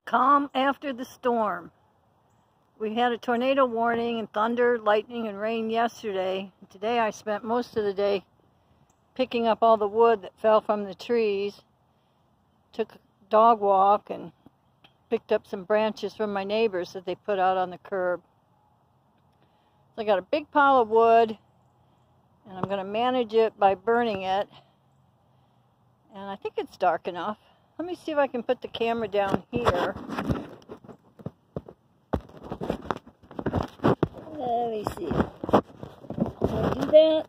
Calm after the storm. We had a tornado warning and thunder, lightning, and rain yesterday. Today I spent most of the day picking up all the wood that fell from the trees. Took a dog walk and picked up some branches from my neighbors that they put out on the curb. So I got a big pile of wood, and I'm going to manage it by burning it. And I think it's dark enough. Let me see if I can put the camera down here. Let me see. Can I do that?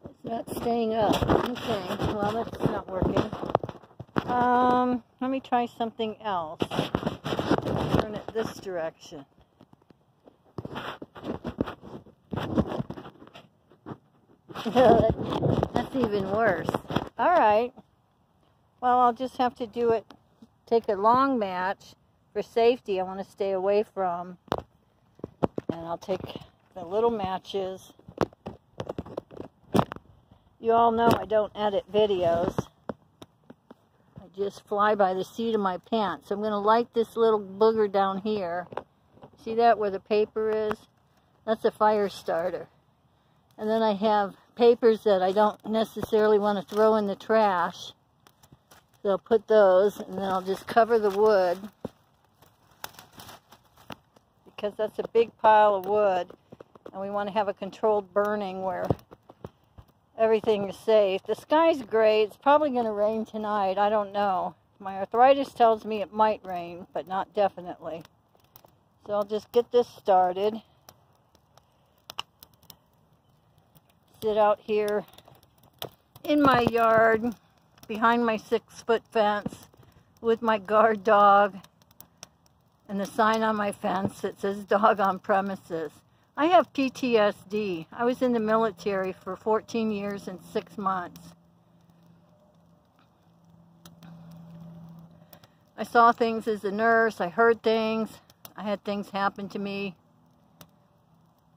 It's not staying up. Okay, well that's not working. Let me try something else. Turn it this direction. That's even worse. Alright. Well, I'll just have to do it. Take a long match for safety. I want to stay away from. And I'll take the little matches. You all know I don't edit videos. I just fly by the seat of my pants. I'm going to light this little booger down here. See that where the paper is? That's a fire starter. And then I have papers that I don't necessarily want to throw in the trash. So I'll put those, and then I'll just cover the wood. Because that's a big pile of wood. And we want to have a controlled burning where everything is safe. The sky's gray. It's probably going to rain tonight. I don't know. My arthritis tells me it might rain, but not definitely. So I'll just get this started. Sit out here in my yard behind my 6-foot fence with my guard dog and the sign on my fence that says dog on premises. I have PTSD. I was in the military for 14 years and 6 months. I saw things as a nurse. I heard things. I had things happen to me.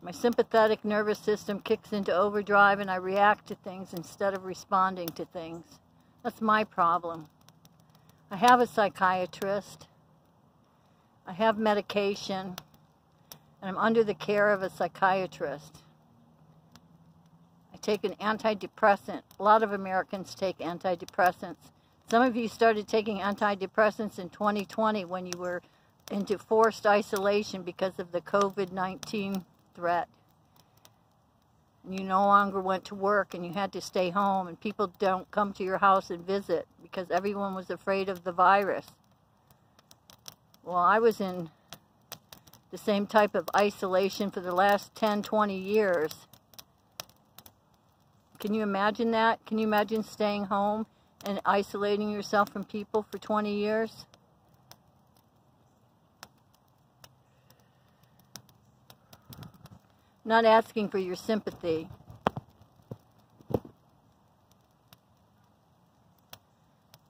My sympathetic nervous system kicks into overdrive and I react to things instead of responding to things. That's my problem. I have a psychiatrist. I have medication. And I'm under the care of a psychiatrist. I take an antidepressant. A lot of Americans take antidepressants. Some of you started taking antidepressants in 2020 when you were into forced isolation because of the COVID-19 threat. You no longer went to work and you had to stay home, and people don't come to your house and visit because everyone was afraid of the virus. Well, I was in the same type of isolation for the last 10, 20 years. Can you imagine that? Can you imagine staying home and isolating yourself from people for 20 years? Not asking for your sympathy.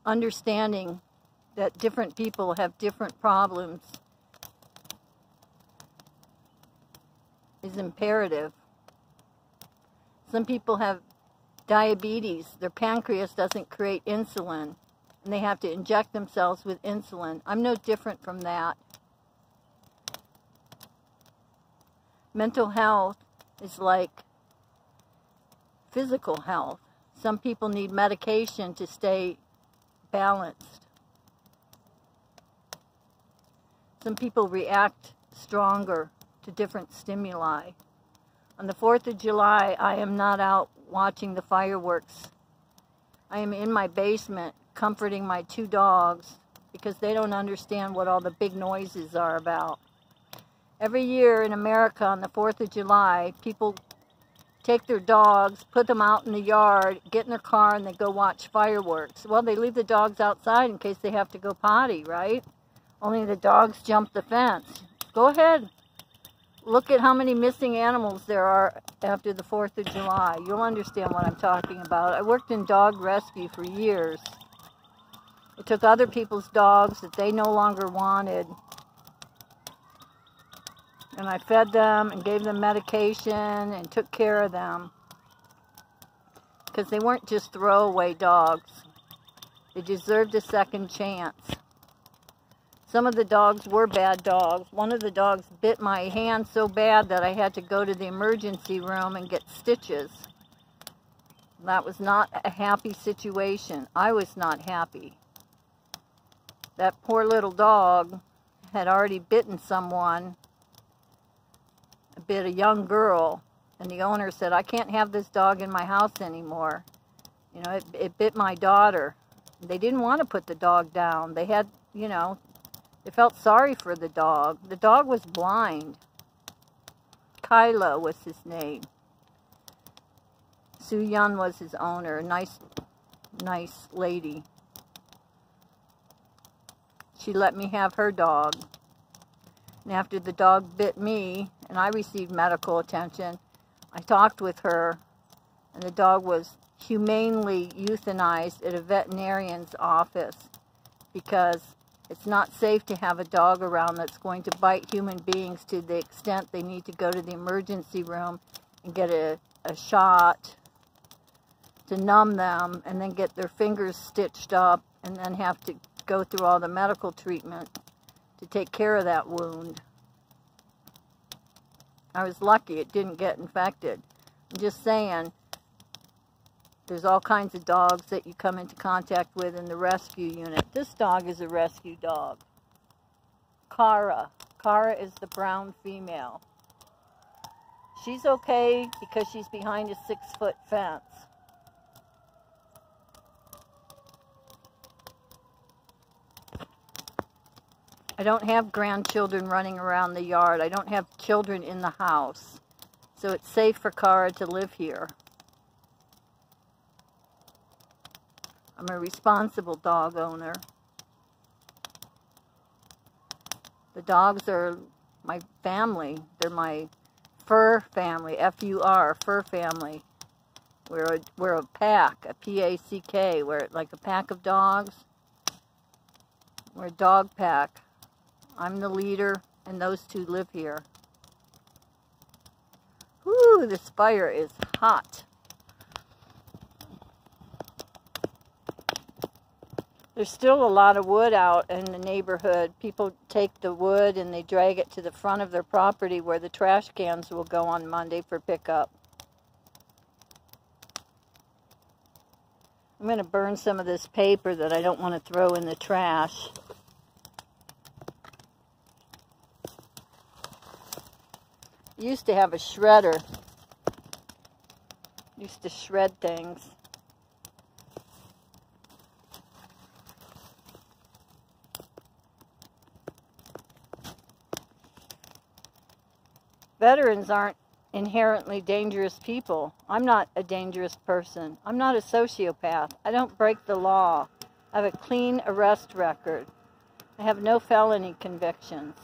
Understanding that different people have different problems is imperative. Some people have diabetes. Their pancreas doesn't create insulin, and they have to inject themselves with insulin. I'm no different from that. Mental health is like physical health. Some people need medication to stay balanced. Some people react stronger to different stimuli. On the 4th of July, I am not out watching the fireworks. I am in my basement comforting my 2 dogs because they don't understand what all the big noises are about. Every year in America on the 4th of July, people take their dogs, put them out in the yard, get in their car, and they go watch fireworks. Well, they leave the dogs outside in case they have to go potty, right? Only the dogs jump the fence. Go ahead. Look at how many missing animals there are after the 4th of July. You'll understand what I'm talking about. I worked in dog rescue for years. I took other people's dogs that they no longer wanted, and I fed them and gave them medication and took care of them. Because they weren't just throwaway dogs. They deserved a second chance. Some of the dogs were bad dogs. One of the dogs bit my hand so bad that I had to go to the emergency room and get stitches. That was not a happy situation. I was not happy. That poor little dog had already bitten someone, bit a young girl, and the owner said, I can't have this dog in my house anymore. You know, it bit my daughter. They didn't want to put the dog down. They had, you know, they felt sorry for the dog. The dog was blind. Kyla was his name. Sue Yun was his owner. Nice lady. She let me have her dog. And after the dog bit me, and I received medical attention, I talked with her, and the dog was humanely euthanized at a veterinarian's office because it's not safe to have a dog around that's going to bite human beings to the extent they need to go to the emergency room and get a shot to numb them, and then get their fingers stitched up, and then have to go through all the medical treatment to take care of that wound. I was lucky it didn't get infected. I'm just saying, there's all kinds of dogs that you come into contact with in the rescue unit. This dog is a rescue dog. Kara. Kara is the brown female. She's okay because she's behind a 6-foot fence. I don't have grandchildren running around the yard. I don't have children in the house. So it's safe for Kara to live here. I'm a responsible dog owner. The dogs are my family. They're my fur family, F-U-R, fur family. We're a pack, a P-A-C-K. We're like a pack of dogs. We're a dog pack. I'm the leader, and those two live here. Whew, this fire is hot. There's still a lot of wood out in the neighborhood. People take the wood and they drag it to the front of their property where the trash cans will go on Monday for pickup. I'm going to burn some of this paper that I don't want to throw in the trash. I used to have a shredder. Used to shred things. Veterans aren't inherently dangerous people. I'm not a dangerous person. I'm not a sociopath. I don't break the law. I have a clean arrest record. I have no felony convictions.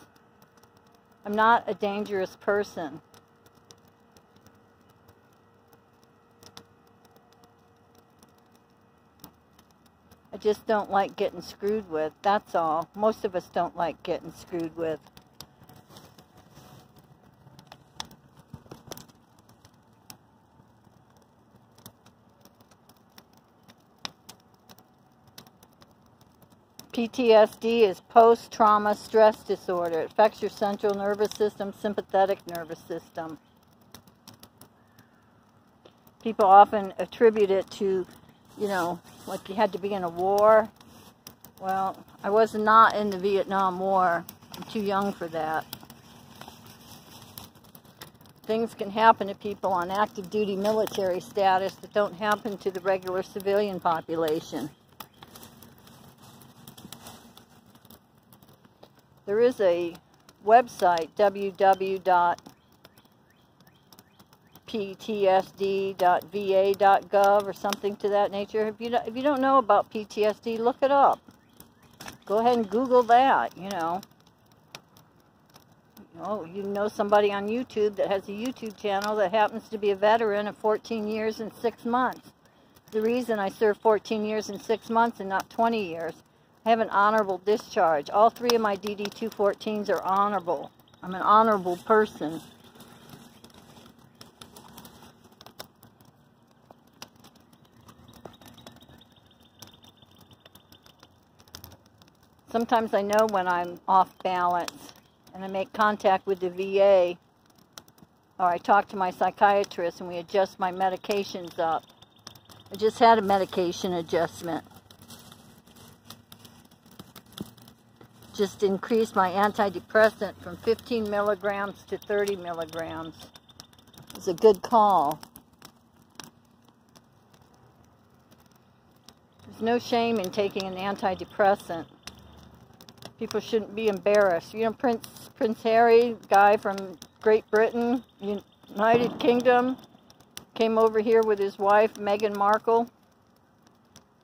I'm not a dangerous person. I just don't like getting screwed with. That's all. Most of us don't like getting screwed with. PTSD is post-trauma stress disorder. It affects your central nervous system, sympathetic nervous system. People often attribute it to, you know, like you had to be in a war. Well, I was not in the Vietnam War. I'm too young for that. Things can happen to people on active duty military status that don't happen to the regular civilian population. There is a website, www.ptsd.va.gov or something to that nature. If you don't know about PTSD, look it up. Go ahead and Google that, you know. Oh, you know somebody on YouTube that has a YouTube channel that happens to be a veteran of 14 years and 6 months. The reason I served 14 years and 6 months and not 20 years. I have an honorable discharge. All 3 of my DD-214s are honorable. I'm an honorable person. Sometimes I know when I'm off balance, and I make contact with the VA, or I talk to my psychiatrist and we adjust my medications up. I just had a medication adjustment. Just increased my antidepressant from 15 milligrams to 30 milligrams. It was a good call. There's no shame in taking an antidepressant. People shouldn't be embarrassed. You know, Prince Harry, guy from Great Britain, United Kingdom, came over here with his wife, Meghan Markle.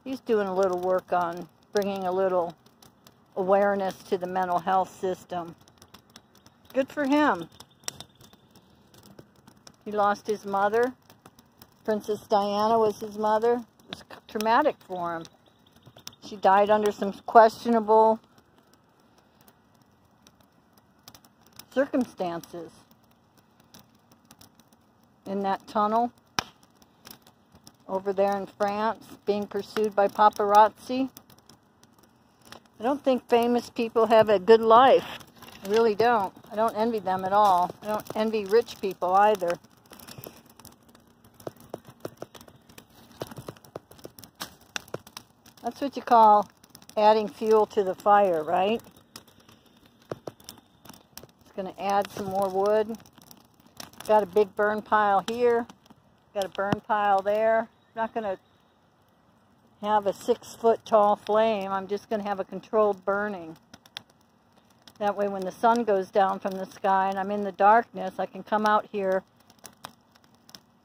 He's doing a little work on bringing a little awareness to the mental health system. Good for him. He lost his mother. Princess Diana was his mother. It was traumatic for him. She died under some questionable circumstances in that tunnel over there in France, being pursued by paparazzi. I don't think famous people have a good life. I really don't. I don't envy them at all. I don't envy rich people either. That's what you call adding fuel to the fire, right? Going to add some more wood. Got a big burn pile here. Got a burn pile there. I'm not going to have a 6-foot tall flame. I'm just going to have a controlled burning. That way when the sun goes down from the sky and I'm in the darkness, I can come out here,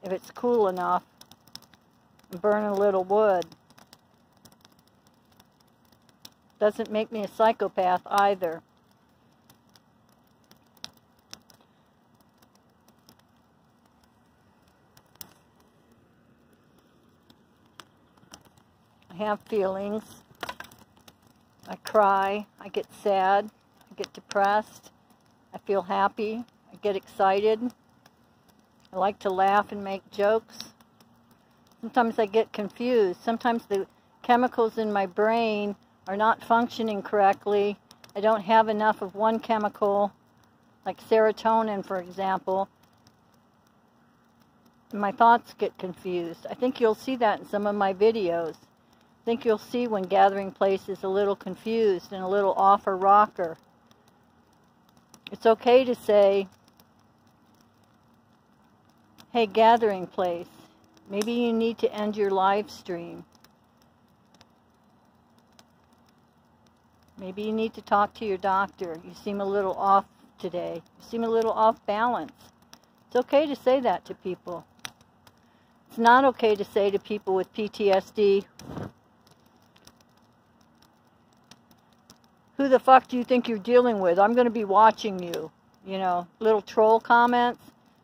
if it's cool enough, and burn a little wood. Doesn't make me a psychopath either. I have feelings. I cry. I get sad. I get depressed. I feel happy. I get excited. I like to laugh and make jokes. Sometimes I get confused. Sometimes the chemicals in my brain are not functioning correctly. I don't have enough of one chemical, like serotonin, for example. My thoughts get confused. I think you'll see that in some of my videos. I think you'll see when Gathering Place is a little confused and a little off her rocker. It's okay to say, hey, Gathering Place, maybe you need to end your live stream. Maybe you need to talk to your doctor. You seem a little off today. You seem a little off balance. It's okay to say that to people. It's not okay to say to people with PTSD, who the fuck do you think you're dealing with? I'm going to be watching you. You know, little troll comments.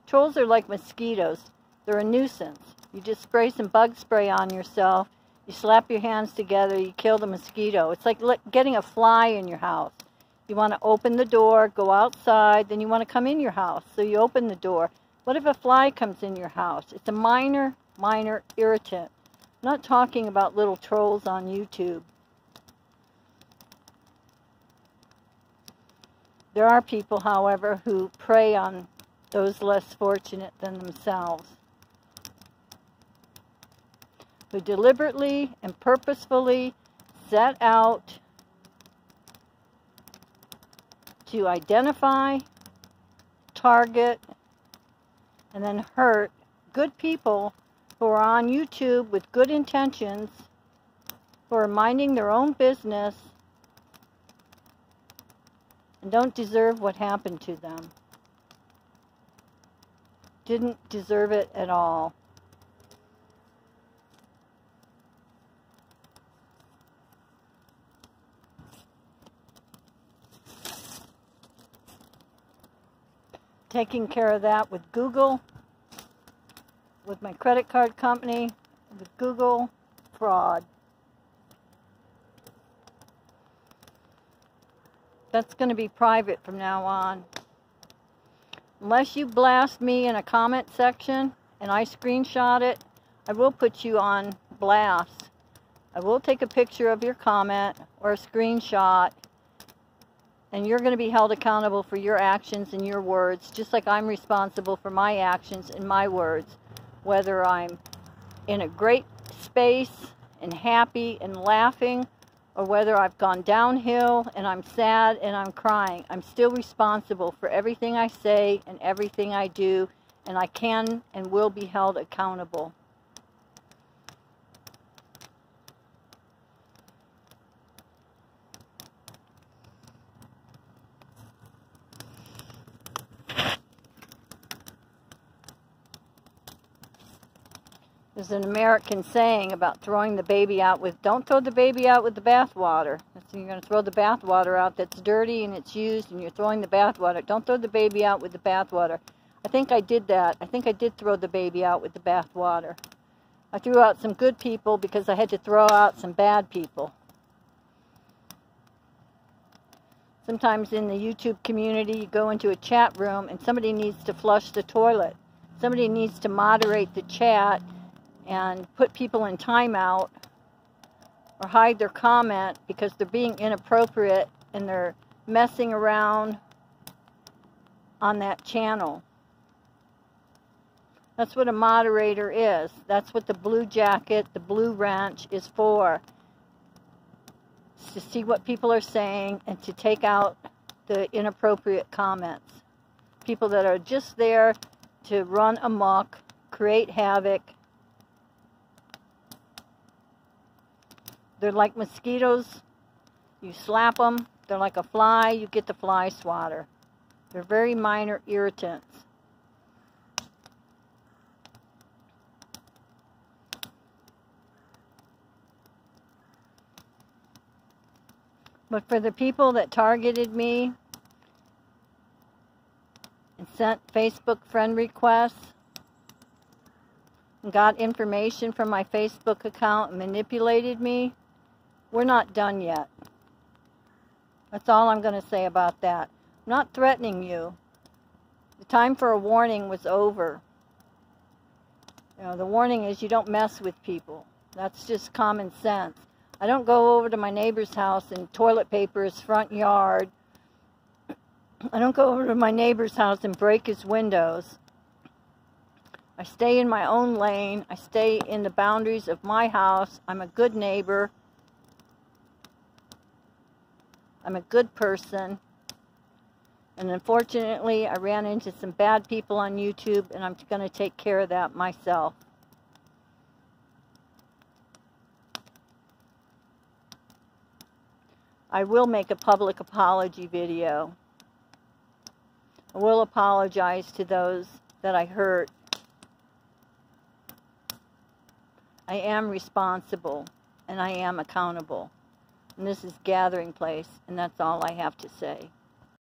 Trolls are like mosquitoes. They're a nuisance. You just spray some bug spray on yourself. You slap your hands together. You kill the mosquito. It's like getting a fly in your house. You want to open the door, go outside, then you want to come in your house. So you open the door. What if a fly comes in your house? It's a minor irritant. I'm not talking about little trolls on YouTube. There are people, however, who prey on those less fortunate than themselves, who deliberately and purposefully set out to identify, target, and then hurt good people who are on YouTube with good intentions, who are minding their own business, and don't deserve what happened to them. Didn't deserve it at all. Taking care of that with Google, with my credit card company, with Google fraud. That's going to be private from now on. Unless you blast me in a comment section and I screenshot it, I will put you on blast. I will take a picture of your comment or a screenshot And you're going to be held accountable for your actions and your words, just like I'm responsible for my actions and my words. Whether I'm in a great space and happy and laughing, or whether I've gone downhill and I'm sad and I'm crying, I'm still responsible for everything I say and everything I do, and I can and will be held accountable. There's an American saying about throwing the baby out with, don't throw the baby out with the bathwater. You're going to throw the bathwater out that's dirty and it's used, and you're throwing the bathwater. Don't throw the baby out with the bathwater. I think I did that. I think I did throw the baby out with the bathwater. I threw out some good people because I had to throw out some bad people. Sometimes in the YouTube community, you go into a chat room and somebody needs to flush the toilet. Somebody needs to moderate the chat and put people in timeout or hide their comment because they're being inappropriate and they're messing around on that channel. That's what a moderator is. That's what the blue jacket, the blue wrench is for. It's to see what people are saying and to take out the inappropriate comments. People that are just there to run amok, create havoc. They're like mosquitoes. You slap them, they're like a fly, you get the fly swatter. They're very minor irritants. But for the people that targeted me and sent Facebook friend requests and got information from my Facebook account and manipulated me, we're not done yet. That's all I'm going to say about that. I'm not threatening you. The time for a warning was over. You know, the warning is you don't mess with people. That's just common sense. I don't go over to my neighbor's house and toilet paper his front yard. I don't go over to my neighbor's house and break his windows. I stay in my own lane. I stay in the boundaries of my house. I'm a good neighbor. I'm a good person. And unfortunately, I ran into some bad people on YouTube, and I'm going to take care of that myself. I will make a public apology video. I will apologize to those that I hurt. I am responsible, and I am accountable. And this is Gathering Place, and that's all I have to say.